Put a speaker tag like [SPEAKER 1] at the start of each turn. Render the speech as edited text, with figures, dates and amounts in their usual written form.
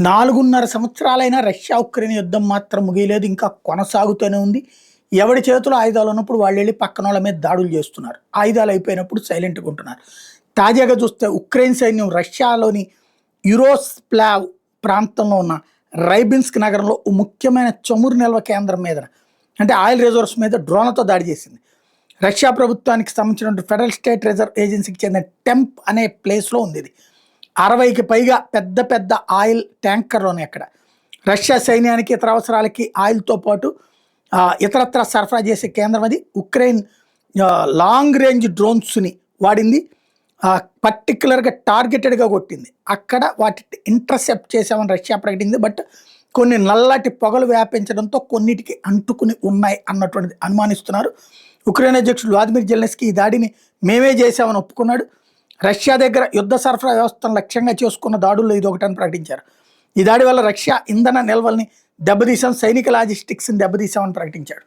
[SPEAKER 1] 4.5 సంవత్సరాలైనా Russia Ukraine యుద్ధం మాత్రం ముగియలేదు. ఇంకా కొనసాగుతూనే ఉంది. ఎవడి చేతిలో ఆయుధాలు ఉన్నప్పుడు వాళ్ళు వెళ్ళి పక్కనోళ్ళ మీద దాడులు చేస్తున్నారు. ఆయుధాలు అయిపోయినప్పుడు సైలెంట్‌గా ఉంటున్నారు. తాజాగా చూస్తే ఉక్రెయిన్ సైన్యం రష్యాలోని యురోస్ప్లావ్ ప్రాంతంలో ఉన్న రైబిన్స్క్ నగరంలో ఓ ముఖ్యమైన చమురు నిల్వ కేంద్రం మీద అంటే ఆయిల్ రిజర్వ్స్ మీద డ్రోన్లతో దాడి చేసింది. రష్యా ప్రభుత్వానికి సంబంధించిన ఫెడరల్ స్టేట్ రిజర్వ్ ఏజెన్సీకి చెందిన టెంప్ అనే ప్లేస్లో ఉంది ఇది. 60కి పైగా పెద్ద పెద్ద ఆయిల్ ట్యాంకర్లోనే అక్కడ రష్యా సైన్యానికి ఇతర అవసరాలకి ఆయిల్తో పాటు ఇతరత్ర సరఫరా చేసే కేంద్రం అది. ఉక్రెయిన్ లాంగ్ రేంజ్ డ్రోన్స్ని వాడింది. పర్టికులర్గా టార్గెటెడ్గా కొట్టింది. అక్కడ వాటి ఇంటర్సెప్ట్ చేసామని రష్యా ప్రకటించింది. బట్ కొన్ని నల్లటి పొగలు వ్యాపించడంతో కొన్నిటికి అంటుకుని ఉన్నాయి అన్నటువంటిది అనుమానిస్తున్నారు. ఉక్రెయిన్ అధ్యక్షుడు వ్లాదిమిర్ జెలెన్స్కీ ఈ దాడిని మేమే చేశామని ఒప్పుకున్నాడు. రష్యా దగ్గర యుద్ధ సరఫరా వ్యవస్థను లక్ష్యంగా చేసుకున్న దాడుల్లో ఇది ఒకటని ప్రకటించారు. ఈ దాడి వల్ల రష్యా ఇంధన నిల్వల్ని దెబ్బతీసాం, సైనిక లాజిస్టిక్స్ని దెబ్బతీసామని ప్రకటించాడు.